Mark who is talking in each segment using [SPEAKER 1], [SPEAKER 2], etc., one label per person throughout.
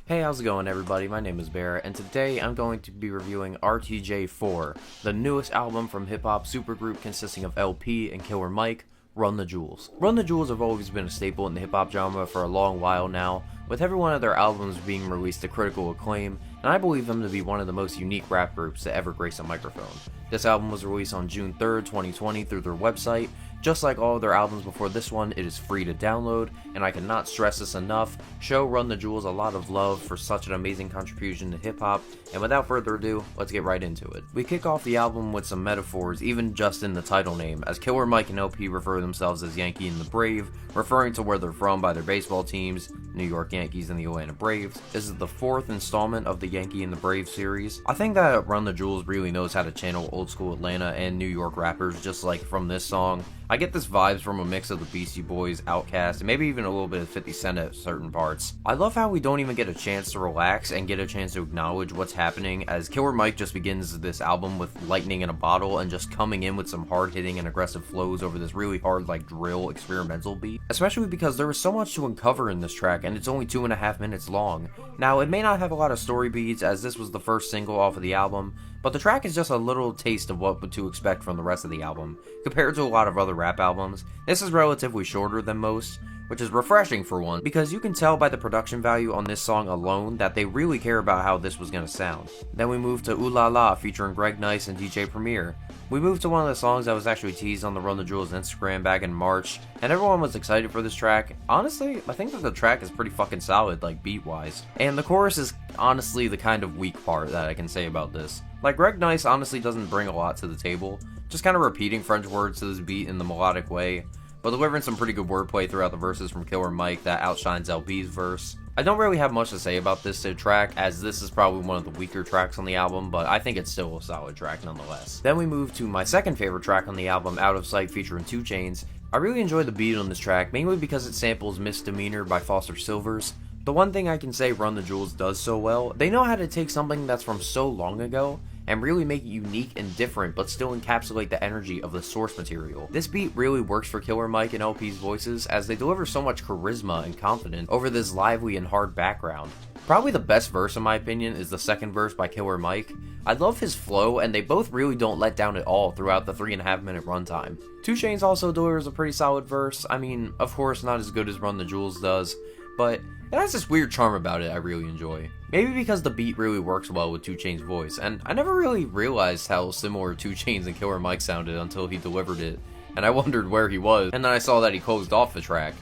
[SPEAKER 1] Hey, how's it going everybody? My name is Bear, and today I'm going to be reviewing RTJ4, the newest album from hip-hop supergroup consisting of LP and Killer Mike, Run the Jewels. Run the Jewels have always been a staple in the hip-hop genre for a long while now, with every one of their albums being released to critical acclaim, and I believe them to be one of the most unique rap groups to ever grace a microphone. This album was released on June 3rd, 2020 through their website. Just like all of their albums before this one, it is free to download, and I cannot stress this enough, show Run the Jewels a lot of love for such an amazing contribution to hip-hop, and without further ado, let's get right into it. We kick off the album with some metaphors, even just in the title name, as Killer Mike and LP refer themselves as Yankee and the Brave, referring to where they're from by their baseball teams, New York Yankees and the Atlanta Braves. This is the fourth installment of the Yankee and the Brave series. I think that Run the Jewels really knows how to channel old school Atlanta and New York rappers, just like from this song. I get this vibes from a mix of the Beastie Boys, Outkast, and maybe even a little bit of 50 Cent at certain parts. I love how we don't even get a chance to relax and get a chance to acknowledge what's happening, as Killer Mike just begins this album with lightning in a bottle and just coming in with some hard-hitting and aggressive flows over this really hard like drill experimental beat, especially because there was so much to uncover in this track and it's only 2.5 minutes long. Now, it may not have a lot of story beats as this was the first single off of the album, but the track is just a little taste of what to expect from the rest of the album. Compared to a lot of other rap albums, this is relatively shorter than most, which is refreshing for one, because you can tell by the production value on this song alone that they really care about how this was gonna sound. Then we move to Ulala featuring Greg Nice and DJ Premier. We moved to one of the songs that was actually teased on the Run the Jewels Instagram back in March, and everyone was excited for this track. Honestly, I think that the track is pretty fucking solid, like beat-wise. And the chorus is honestly the kind of weak part that I can say about this. Like, Greg Nice honestly doesn't bring a lot to the table, just kind of repeating French words to this beat in the melodic way, but delivering some pretty good wordplay throughout the verses from Killer Mike that outshines LP's verse. I don't really have much to say about this track, as this is probably one of the weaker tracks on the album, but I think it's still a solid track nonetheless. Then we move to my second favorite track on the album, Out of Sight featuring 2 Chainz. I really enjoy the beat on this track, mainly because it samples Misdemeanor by Foster Silvers. The one thing I can say Run the Jewels does so well, they know how to take something that's from so long ago and really make it unique and different, but still encapsulate the energy of the source material. This beat really works for Killer Mike and LP's voices, as they deliver so much charisma and confidence over this lively and hard background. Probably the best verse in my opinion is the second verse by Killer Mike. I love his flow, and they both really don't let down at all throughout the 3.5 minute runtime. 2 Chainz also delivers a pretty solid verse. I mean, of course not as good as Run the Jewels does, but it has this weird charm about it I really enjoy. Maybe because the beat really works well with 2 Chainz' voice, and I never really realized how similar 2 Chainz and Killer Mike sounded until he delivered it, and I wondered where he was, and then I saw that he closed off the track.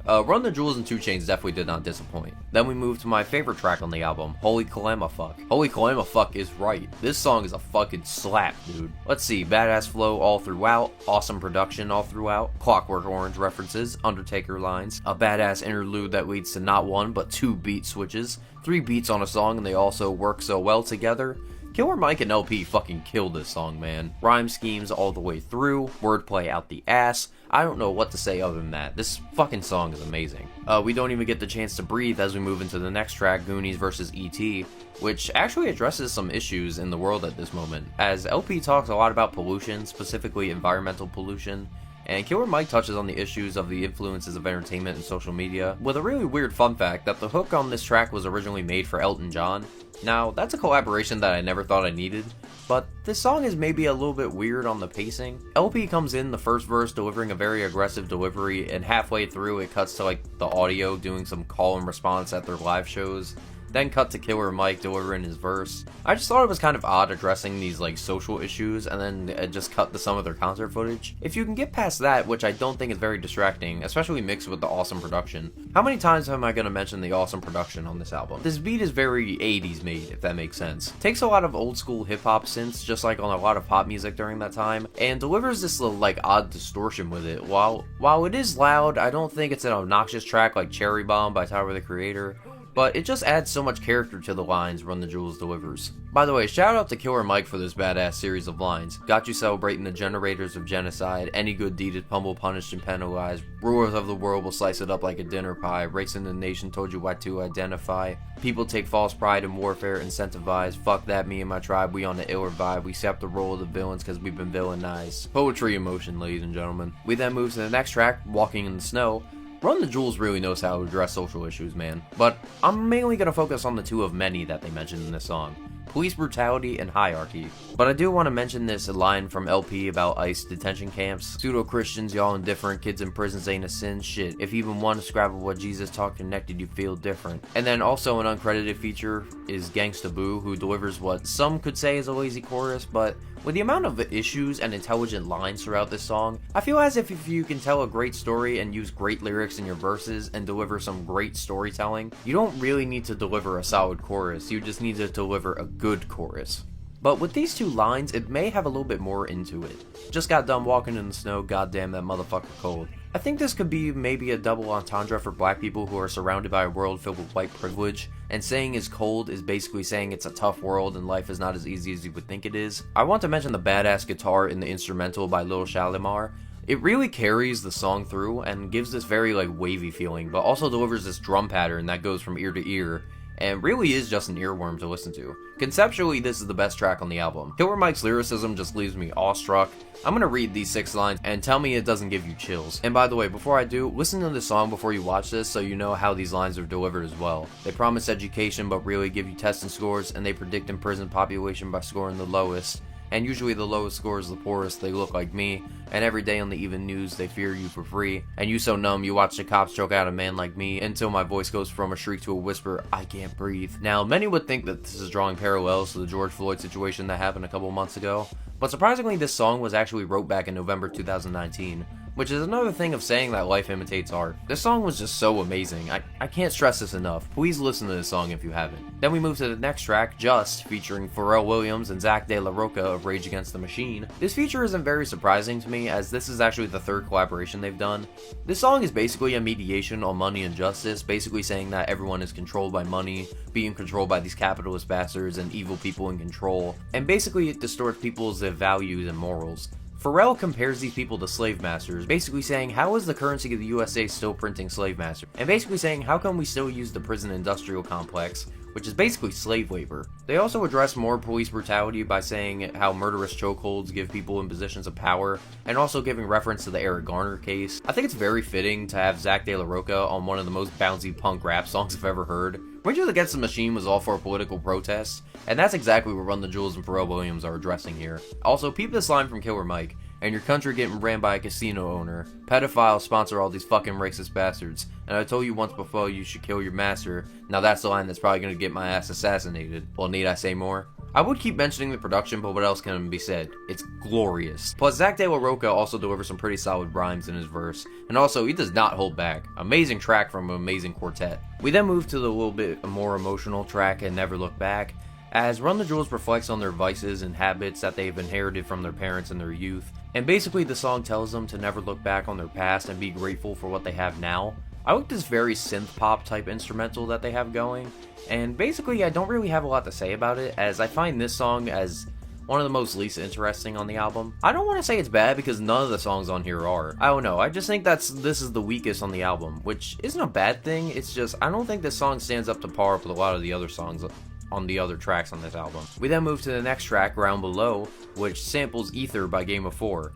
[SPEAKER 1] Run the Jewels and 2 Chainz definitely did not disappoint. Then we move to my favorite track on the album, Holy Calamafck. Holy Calamafck is right. This song is a fucking slap, dude. Let's see, badass flow all throughout, awesome production all throughout, Clockwork Orange references, Undertaker lines, a badass interlude that leads to not 1 but 2 beat switches, 3 beats on a song and they also work so well together. Killer Mike and LP fucking killed this song, man. Rhyme schemes all the way through, wordplay out the ass. I don't know what to say other than that. This fucking song is amazing. We don't even get the chance to breathe as we move into the next track, Goonies vs. E.T., which actually addresses some issues in the world at this moment, as LP talks a lot about pollution, specifically environmental pollution, and Killer Mike touches on the issues of the influences of entertainment and social media, with a really weird fun fact that the hook on this track was originally made for Elton John. Now, that's a collaboration that I never thought I needed, but this song is maybe a little bit weird on the pacing. LP comes in the first verse delivering a very aggressive delivery, and halfway through it cuts to like the audio doing some call and response at their live shows. Then cut to Killer Mike delivering his verse. I just thought it was kind of odd addressing these like social issues and then just cut to some of their concert footage. If you can get past that, which I don't think is very distracting, especially mixed with the awesome production. How many times am I going to mention the awesome production on this album? This beat is very 80s made, if that makes sense. Takes a lot of old school hip hop synths, just like on a lot of pop music during that time, and delivers this little like odd distortion with it. While it is loud, I don't think it's an obnoxious track like Cherry Bomb by Tyler the Creator, but it just adds so much character to the lines Run the Jewels delivers. By the way, shout out to Killer Mike for this badass series of lines. Got you celebrating the generators of genocide, any good deed is humble, punished, and penalized. Rulers of the world will slice it up like a dinner pie. Race in the nation told you what to identify. People take false pride in warfare, incentivized. Fuck that, me and my tribe, we on the iller vibe. We accept the role of the villains cause we've been villainized. Poetry in motion, ladies and gentlemen. We then move to the next track, Walking in the Snow. Run the Jewels really knows how to address social issues, man. But I'm mainly gonna focus on the two of many that they mentioned in this song. Police brutality and hierarchy. But I do want to mention this line from LP about ICE detention camps. Pseudo-Christians, y'all indifferent, kids in prisons ain't a sin, shit. If you even want to scrabble what Jesus taught connected, you feel different. And then also an uncredited feature is Gangsta Boo, who delivers what some could say is a lazy chorus, but with the amount of issues and intelligent lines throughout this song, I feel as if you can tell a great story and use great lyrics in your verses and deliver some great storytelling, you don't really need to deliver a solid chorus, you just need to deliver a good chorus. But with these two lines, it may have a little bit more into it. Just got done walking in the snow, goddamn that motherfucker cold. I think this could be maybe a double entendre for black people who are surrounded by a world filled with white privilege, and saying is cold is basically saying it's a tough world and life is not as easy as you would think it is. I want to mention the badass guitar in the instrumental by Lil Shalimar. It really carries the song through and gives this very like wavy feeling, but also delivers this drum pattern that goes from ear to ear, and really is just an earworm to listen to. Conceptually, this is the best track on the album. Killer Mike's lyricism just leaves me awestruck. I'm gonna read these 6 lines and tell me it doesn't give you chills. And by the way, before I do, listen to the song before you watch this so you know how these lines are delivered as well. They promise education but really give you testing scores, and they predict in prison population by scoring the lowest. And usually the lowest score is the poorest, they look like me, and every day on the even news they fear you for free, and you so numb you watch the cops choke out a man like me until my voice goes from a shriek to a whisper, I can't breathe. Now, many would think that this is drawing parallels to the George Floyd situation that happened a couple months ago, but surprisingly this song was actually wrote back in November 2019. Which is another thing of saying that life imitates art. This song was just so amazing. I can't stress this enough. Please listen to this song if you haven't. Then we move to the next track, Just, featuring Pharrell Williams and Zach De La Rocha of Rage Against the Machine. This feature isn't very surprising to me, as this is actually the 3rd collaboration they've done. This song is basically a mediation on money and justice, basically saying that everyone is controlled by money, being controlled by these capitalist bastards and evil people in control, and basically it distorts people's values and morals. Pharrell compares these people to slave masters, basically saying how is the currency of the USA still printing slave masters, and basically saying how come we still use the prison industrial complex, which is basically slave labor. They also address more police brutality by saying how murderous chokeholds give people in positions of power, and also giving reference to the Eric Garner case. I think it's very fitting to have Zach De La Rocha on one of the most bouncy punk rap songs I've ever heard. Rage Against the Machine was all for political protests, and that's exactly what Run the Jewels and Pharrell Williams are addressing here. Also, peep this line from Killer Mike, and your country getting ran by a casino owner. Pedophiles sponsor all these fucking racist bastards, and I told you once before you should kill your master. Now that's the line that's probably gonna get my ass assassinated. Well, need I say more? I would keep mentioning the production, but what else can be said? It's glorious. Plus, Zach De La Rocha also delivers some pretty solid rhymes in his verse, and also, he does not hold back. Amazing track from an amazing quartet. We then move to the little bit more emotional track, and Never Look Back, as Run the Jewels reflects on their vices and habits that they've inherited from their parents in their youth, and basically the song tells them to never look back on their past and be grateful for what they have now. I like this very synth pop type instrumental that they have going, and basically I don't really have a lot to say about it, as I find this song as one of the most least interesting on the album. I don't want to say it's bad because none of the songs on here are. I don't know, I just think this is the weakest on the album, which isn't a bad thing, it's just I don't think this song stands up to par with a lot of the other songs on the other tracks on this album. We then move to the next track, Ground Below, which samples Ether by Game of 4.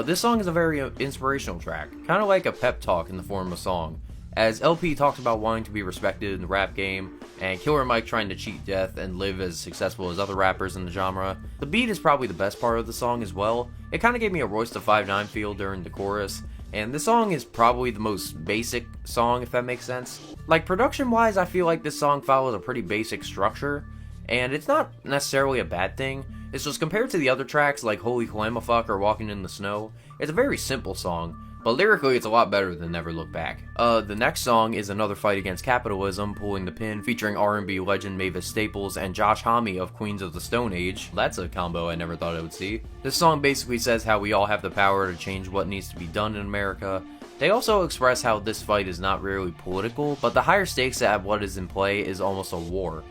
[SPEAKER 1] This song is a very inspirational track, kind of like a pep talk in the form of a song, as LP talks about wanting to be respected in the rap game, and Killer Mike trying to cheat death and live as successful as other rappers in the genre. The beat is probably the best part of the song as well. It kind of gave me a Royce da 5'9" feel during the chorus, and this song is probably the most basic song, if that makes sense. Like, production-wise, I feel like this song follows a pretty basic structure, and it's not necessarily a bad thing. It's just compared to the other tracks like Holy Calamafck or Walking in the Snow, it's a very simple song, but lyrically it's a lot better than Never Look Back. The next song is Another Fight Against Capitalism, Pulling the Pin, featuring R&B legend Mavis Staples and Josh Homme of Queens of the Stone Age. That's a combo I never thought I would see. This song basically says how we all have the power to change what needs to be done in America. They also express how this fight is not really political, but the higher stakes at what is in play is almost a war.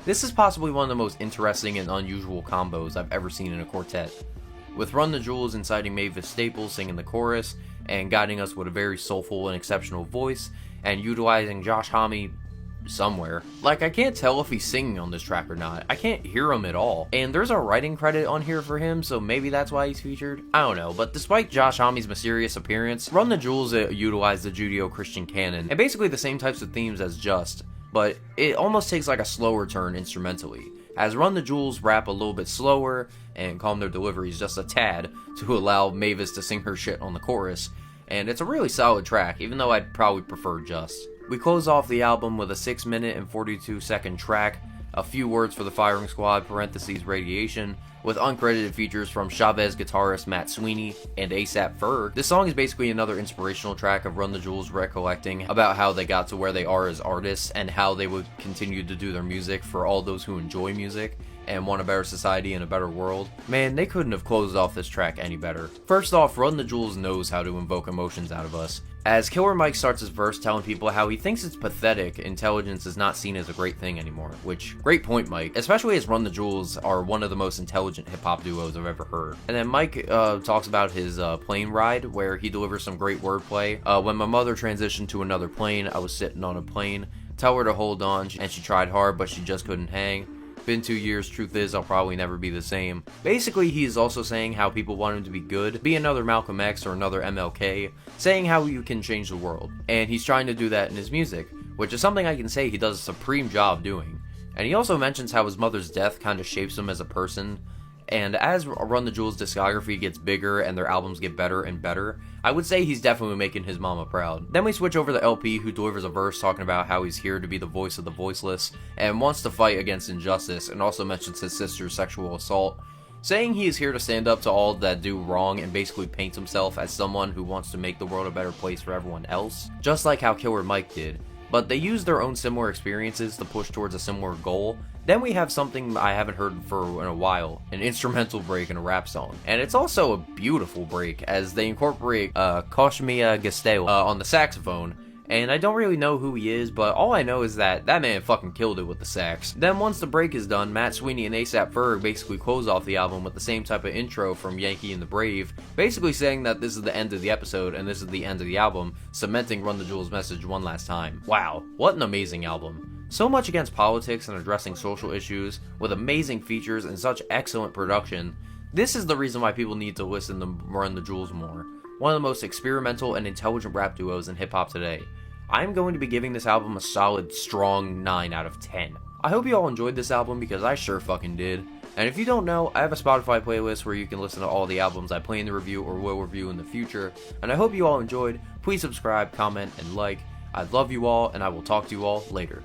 [SPEAKER 1] This is possibly one of the most interesting and unusual combos I've ever seen in a quartet, with Run the Jewels inciting Mavis Staples singing the chorus and guiding us with a very soulful and exceptional voice, and utilizing Josh Homme somewhere. Like, I can't tell if he's singing on this track or not. I can't hear him at all. And there's a writing credit on here for him, so maybe that's why he's featured. I don't know, but despite Josh Homme's mysterious appearance, Run the Jewels utilized the Judeo-Christian canon, and basically the same types of themes as Just, but it almost takes like a slower turn instrumentally, as Run the Jewels rap a little bit slower and calm their deliveries just a tad to allow Mavis to sing her shit on the chorus, and it's a really solid track, even though I'd probably prefer Just. We close off the album with a 6-minute and 42-second track, a few words for the firing squad, parentheses radiation, with uncredited features from Chavez guitarist Matt Sweeney and ASAP Ferg. This song is basically another inspirational track of Run the Jewels recollecting about how they got to where they are as artists and how they would continue to do their music for all those who enjoy music and want a better society and a better world. Man, they couldn't have closed off this track any better. First off, Run the Jewels knows how to invoke emotions out of us, as Killer Mike starts his verse telling people how he thinks it's pathetic intelligence is not seen as a great thing anymore, which, great point, Mike, especially as Run the Jewels are one of the most intelligent hip-hop duos I've ever heard. And then Mike talks about his plane ride, where he delivers some great wordplay. When my mother transitioned to another plane, I was sitting on a plane, tell her to hold on, and she tried hard, but she just couldn't hang. Been 2 years, truth is I'll probably never be the same. Basically, he's also saying how people want him to be good, be another Malcolm X or another MLK, saying how you can change the world. And he's trying to do that in his music, which is something I can say he does a supreme job doing. And he also mentions how his mother's death kind of shapes him as a person. And as Run the Jewels' discography gets bigger and their albums get better and better, I would say he's definitely making his mama proud. Then we switch over to LP, who delivers a verse talking about how he's here to be the voice of the voiceless and wants to fight against injustice, and also mentions his sister's sexual assault, saying he is here to stand up to all that do wrong and basically paints himself as someone who wants to make the world a better place for everyone else, just like how Killer Mike did. But they use their own similar experiences to push towards a similar goal. Then we have something I haven't heard for in a while, an instrumental break in a rap song. And it's also a beautiful break, as they incorporate Koshmia Gasteo on the saxophone. And I don't really know who he is, but all I know is that that man fucking killed it with the sax. Then once the break is done, Matt Sweeney and ASAP Ferg basically close off the album with the same type of intro from Yankee and the Brave, basically saying that this is the end of the episode and this is the end of the album, cementing Run the Jewels' message one last time. Wow, what an amazing album. So much against politics and addressing social issues, with amazing features and such excellent production. This is the reason why people need to listen to Run the Jewels more. One of the most experimental and intelligent rap duos in hip-hop today. I'm going to be giving this album a solid, strong 9 out of 10. I hope you all enjoyed this album, because I sure fucking did. And if you don't know, I have a Spotify playlist where you can listen to all the albums I plan to review or will review in the future. And I hope you all enjoyed. Please subscribe, comment, and like. I love you all, and I will talk to you all later.